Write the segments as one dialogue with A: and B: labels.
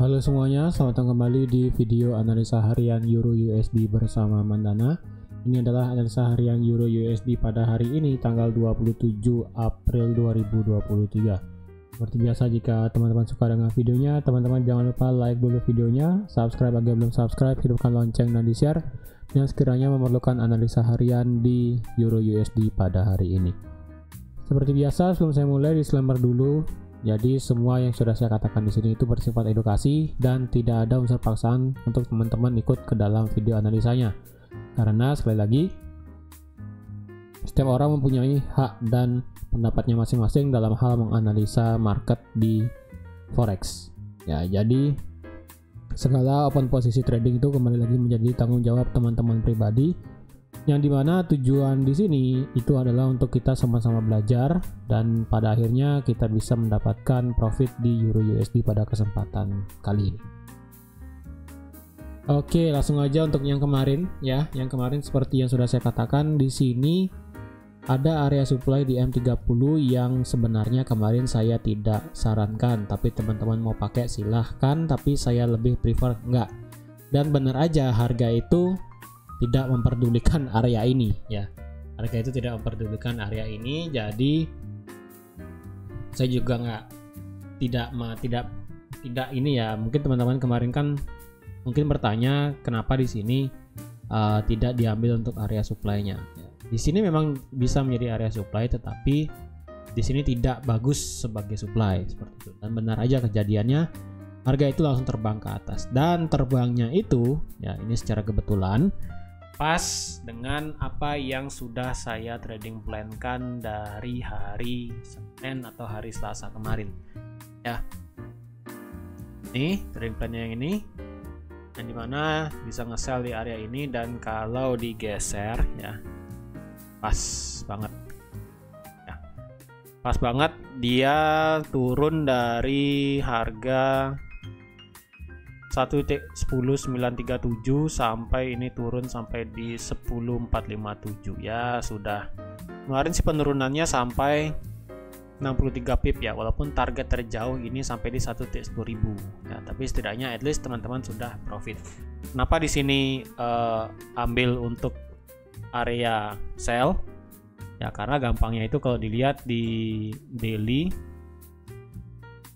A: Halo semuanya, selamat datang kembali di video analisa harian Euro USD bersama Mandana. Ini adalah analisa harian Euro USD pada hari ini tanggal 27 April 2023. Seperti biasa, jika teman-teman suka dengan videonya, teman-teman jangan lupa like dulu videonya, subscribe bagi yang belum subscribe, hidupkan lonceng dan di-share yang sekiranya memerlukan analisa harian di Euro USD pada hari ini. Seperti biasa, sebelum saya mulai, disclaimer dulu. Jadi semua yang sudah saya katakan di sini itu bersifat edukasi dan tidak ada unsur paksaan untuk teman-teman ikut ke dalam video analisanya. Karena sekali lagi, setiap orang mempunyai hak dan pendapatnya masing-masing dalam hal menganalisa market di forex. Ya, jadi segala open posisi trading itu kembali lagi menjadi tanggung jawab teman-teman pribadi, yang dimana tujuan di sini itu adalah untuk kita sama-sama belajar dan pada akhirnya kita bisa mendapatkan profit di Euro USD pada kesempatan kali ini. Oke, langsung aja untuk yang kemarin ya. Yang kemarin seperti yang sudah saya katakan, di sini ada area supply di M30 yang sebenarnya kemarin saya tidak sarankan, tapi teman-teman mau pakai silahkan, tapi saya lebih prefer enggak. Dan benar aja harga itu tidak memperdulikan area ini ya. Harga itu tidak memperdulikan area ini, jadi saya juga tidak ini ya. Mungkin teman-teman kemarin kan mungkin bertanya kenapa di sini tidak diambil untuk area supply-nya. Ya. Di sini memang bisa menjadi area supply, tetapi di sini tidak bagus sebagai supply seperti itu. Dan benar aja kejadiannya, harga itu langsung terbang ke atas, dan terbangnya itu ya ini secara kebetulan pas dengan apa yang sudah saya trading plan-kan dari hari Senin atau hari Selasa kemarin ya. Nih trading plan yang ini, yang dimana bisa nge-sell di area ini, dan kalau digeser ya pas banget ya, pas banget dia turun dari harga 1.10937 sampai ini turun sampai di 10457 ya. Sudah kemarin sih penurunannya sampai 63 pip ya, walaupun target terjauh ini sampai di 1.1000 ya, tapi setidaknya at least teman-teman sudah profit. Kenapa di sini ambil untuk area sell ya, karena gampangnya itu kalau dilihat di daily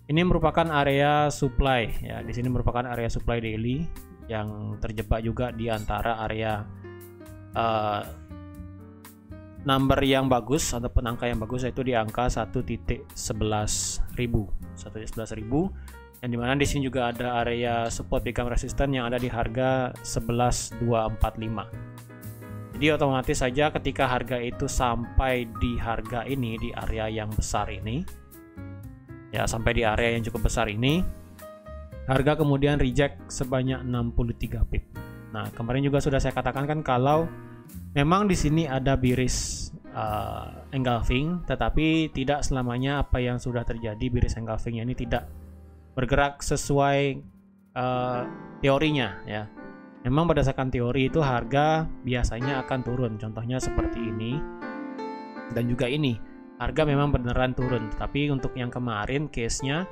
A: ini merupakan area supply ya. Di sini merupakan area supply daily yang terjebak juga di antara area number yang bagus ataupun angka yang bagus, yaitu di angka 1.11.000, yang dimana di sini juga ada area support become resistant yang ada di harga 11.245. Jadi otomatis saja ketika harga itu sampai di harga ini, di area yang besar ini ya, sampai di area yang cukup besar ini, harga kemudian reject sebanyak 63 pip. Nah, kemarin juga sudah saya katakan kan, kalau memang di sini ada bearish engulfing, tetapi tidak selamanya apa yang sudah terjadi bearish engulfingnya ini tidak bergerak sesuai teorinya ya. Memang berdasarkan teori itu harga biasanya akan turun, contohnya seperti ini dan juga ini. Harga memang beneran turun, tapi untuk yang kemarin case-nya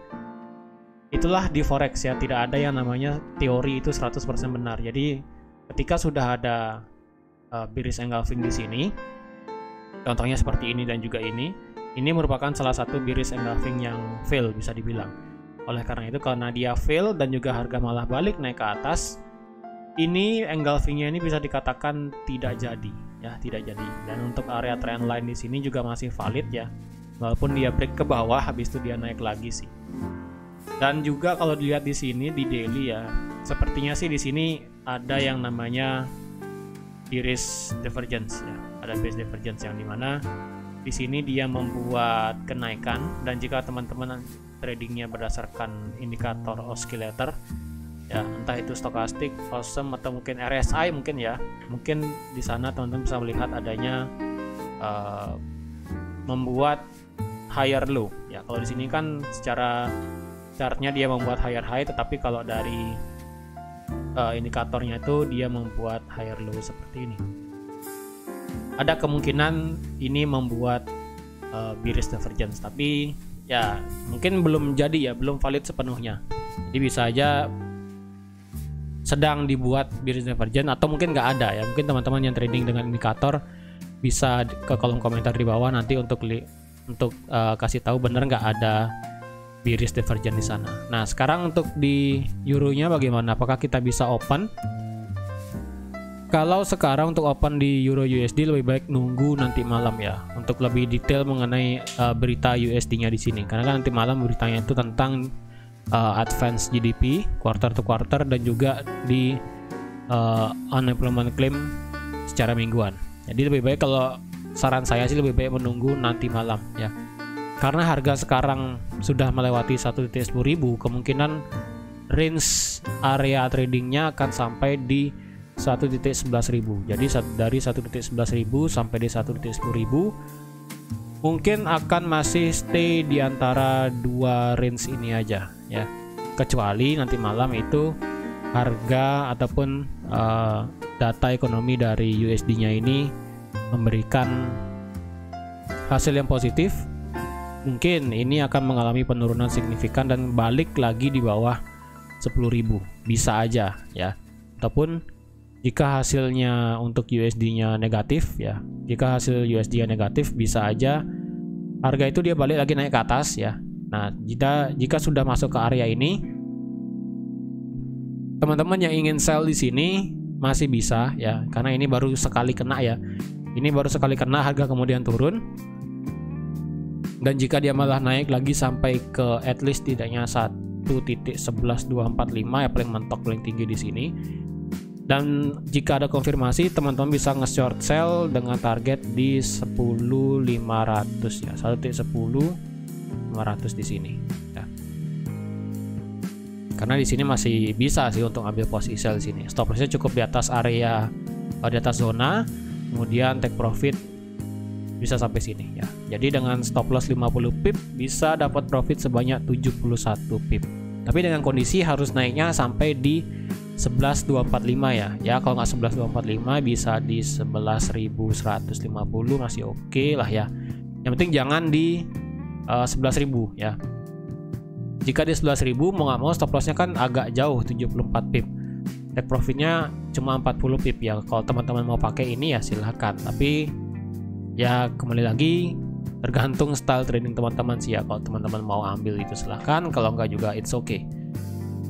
A: itulah di forex ya, tidak ada yang namanya teori itu 100% benar. Jadi ketika sudah ada bearish engulfing di sini, contohnya seperti ini dan juga ini merupakan salah satu bearish engulfing yang fail bisa dibilang. Oleh karena itu, karena dia fail dan juga harga malah balik naik ke atas, ini engulfingnya ini bisa dikatakan tidak jadi ya, tidak jadi. Dan untuk area trend line di sini juga masih valid ya, walaupun dia break ke bawah habis itu dia naik lagi sih. Dan juga kalau dilihat di sini di daily ya, sepertinya sih di sini ada yang namanya bearish divergence ya, ada bearish divergence yang dimana di sini dia membuat kenaikan. Dan jika teman-teman tradingnya berdasarkan indikator oscillator ya, entah itu stokastik, awesome, atau mungkin RSI mungkin ya, mungkin di sana teman-teman bisa melihat adanya membuat higher low ya. Kalau di sini kan secara chartnya dia membuat higher high, tetapi kalau dari indikatornya itu dia membuat higher low seperti ini. Ada kemungkinan ini membuat bearish divergence, tapi ya mungkin belum jadi ya, belum valid sepenuhnya. Jadi bisa aja sedang dibuat bearish divergence atau mungkin nggak ada ya. Mungkin teman-teman yang trading dengan indikator bisa ke kolom komentar di bawah nanti untuk kasih tahu bener nggak ada bearish divergence di sana. Nah sekarang untuk di euronya bagaimana? Apakah kita bisa open? Kalau sekarang untuk open di euro USD lebih baik nunggu nanti malam ya untuk lebih detail mengenai berita USD-nya di sini. Karena kan nanti malam beritanya itu tentang advance GDP quarter to quarter dan juga di unemployment claim secara mingguan. Jadi lebih baik, kalau saran saya sih lebih baik menunggu nanti malam ya. Karena harga sekarang sudah melewati 1.10.000, kemungkinan range area tradingnya akan sampai di 1.11.000. Jadi dari 1.11.000 sampai di 1.10.000 mungkin akan masih stay di antara dua range ini aja ya. Kecuali nanti malam itu harga ataupun data ekonomi dari USD-nya ini memberikan hasil yang positif, mungkin ini akan mengalami penurunan signifikan dan balik lagi di bawah 10.000. Bisa aja ya. Ataupun jika hasilnya untuk USD-nya negatif ya, jika hasil USD-nya negatif bisa aja harga itu dia balik lagi naik ke atas ya. Nah, jika sudah masuk ke area ini, teman-teman yang ingin sell di sini masih bisa ya, karena ini baru sekali kena ya. Ini baru sekali kena, harga kemudian turun. Dan jika dia malah naik lagi sampai ke at least tidaknya 1.11245 ya, paling mentok paling tinggi di sini. Dan jika ada konfirmasi, teman-teman bisa nge-short sell dengan target di 10.500 ya, 1.10.500 di sini ya. Karena di sini masih bisa sih untuk ambil posisi sell di sini. Stop lossnya cukup di atas area, di atas zona, kemudian take profit bisa sampai sini ya. Jadi dengan stop loss 50 pip bisa dapat profit sebanyak 71 pip. Tapi dengan kondisi harus naiknya sampai di 11.245 ya. Ya kalau nggak 11.245 bisa di 11.150 masih oke lah ya. Yang penting jangan di 11.000 ya. Jika di 11.000 mau nggak mau stop lossnya kan agak jauh, 74 pip. Take profitnya cuma 40 pip ya. Kalau teman-teman mau pakai ini ya silahkan. Tapi ya kembali lagi tergantung style trading teman-teman sih ya. Kalau teman-teman mau ambil itu silahkan, kalau nggak juga it's okay.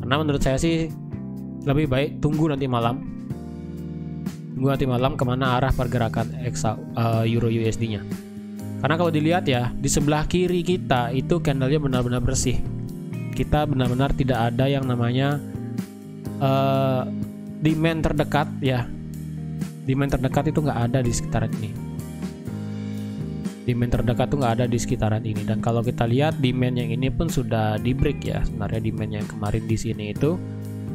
A: Karena menurut saya sih lebih baik tunggu nanti malam. Tunggu nanti malam kemana arah pergerakan euro USD-nya. Karena kalau dilihat ya, di sebelah kiri kita itu candlenya benar-benar bersih. Kita benar-benar tidak ada yang namanya demand terdekat ya. Demand terdekat itu nggak ada di sekitaran ini. Demand terdekat tuh nggak ada di sekitaran ini. Dan kalau kita lihat demand yang ini pun sudah di break ya. Sebenarnya demand yang kemarin di sini itu,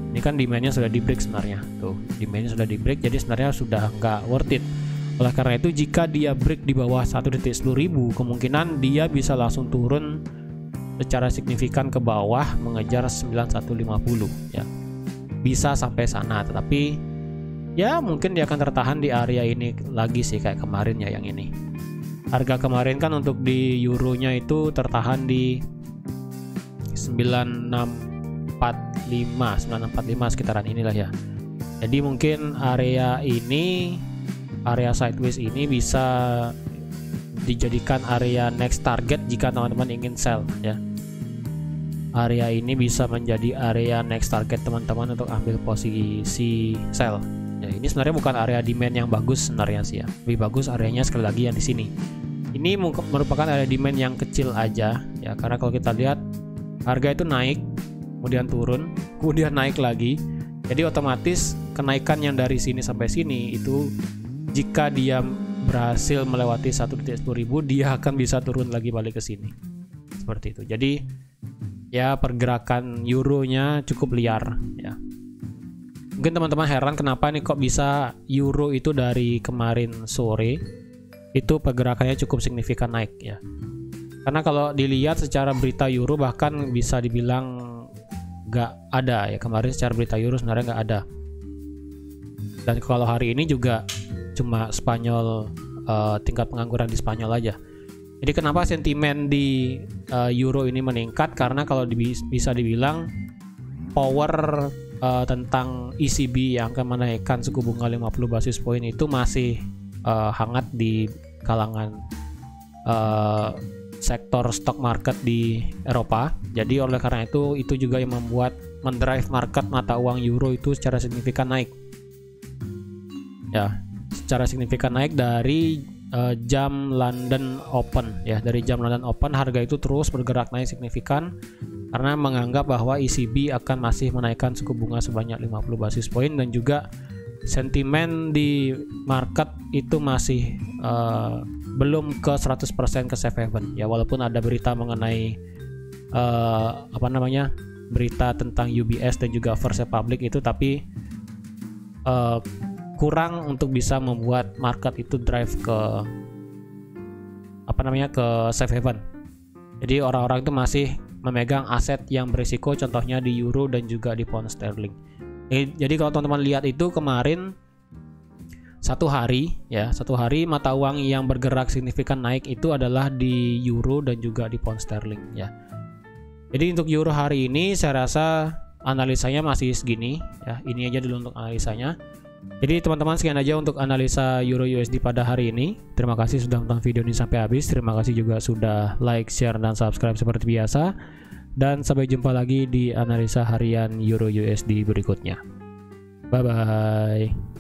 A: ini kan demandnya sudah di break sebenarnya. Tuh, demandnya sudah di break, jadi sebenarnya sudah nggak worth it. Oleh karena itu, jika dia break di bawah 1.10.000, kemungkinan dia bisa langsung turun secara signifikan ke bawah mengejar 9150 ya. Bisa sampai sana, tetapi ya mungkin dia akan tertahan di area ini lagi sih kayak kemarin ya yang ini. Harga kemarin kan untuk di euronya itu tertahan di 9645 sekitaran inilah ya. Jadi mungkin area ini, area sideways ini bisa dijadikan area next target jika teman-teman ingin sell ya. Area ini bisa menjadi area next target teman-teman untuk ambil posisi sell. Ya, ini sebenarnya bukan area demand yang bagus sebenarnya sih ya. Lebih bagus areanya sekali lagi yang di sini. Ini merupakan area demand yang kecil aja ya, karena kalau kita lihat harga itu naik, kemudian turun, kemudian naik lagi. Jadi otomatis kenaikan yang dari sini sampai sini itu jika dia berhasil melewati 1.10.000, dia akan bisa turun lagi balik ke sini. Seperti itu. Jadi ya pergerakan euronya cukup liar ya. Mungkin teman-teman heran kenapa nih kok bisa euro itu dari kemarin sore itu pergerakannya cukup signifikan naik ya. Karena kalau dilihat secara berita euro bahkan bisa dibilang nggak ada ya, kemarin secara berita euro sebenarnya nggak ada. Dan kalau hari ini juga cuma Spanyol, tingkat pengangguran di Spanyol aja. Jadi kenapa sentimen di euro ini meningkat? Karena kalau bisa dibilang power tentang ECB yang akan menaikkan suku bunga 50 basis point itu masih hangat di kalangan sektor stock market di Eropa. Jadi oleh karena itu juga yang mendrive market mata uang euro itu secara signifikan naik. Ya, secara signifikan naik dari jam London Open ya. Dari jam London Open harga itu terus bergerak naik signifikan karena menganggap bahwa ECB akan masih menaikkan suku bunga sebanyak 50 basis point, dan juga sentimen di market itu masih belum ke 100% ke safe haven ya, walaupun ada berita mengenai berita tentang UBS dan juga First Republic itu, tapi kurang untuk bisa membuat market itu drive ke ke safe haven. Jadi orang-orang itu masih memegang aset yang berisiko, contohnya di euro dan juga di pound sterling. Jadi kalau teman-teman lihat itu kemarin satu hari mata uang yang bergerak signifikan naik itu adalah di euro dan juga di pound sterling ya. Jadi untuk euro hari ini saya rasa analisanya masih segini ya. Ini aja dulu untuk analisanya. Jadi teman-teman, sekian aja untuk analisa euro USD pada hari ini. Terima kasih sudah menonton video ini sampai habis. Terima kasih juga sudah like, share, dan subscribe seperti biasa. Dan sampai jumpa lagi di analisa harian euro USD berikutnya. Bye bye.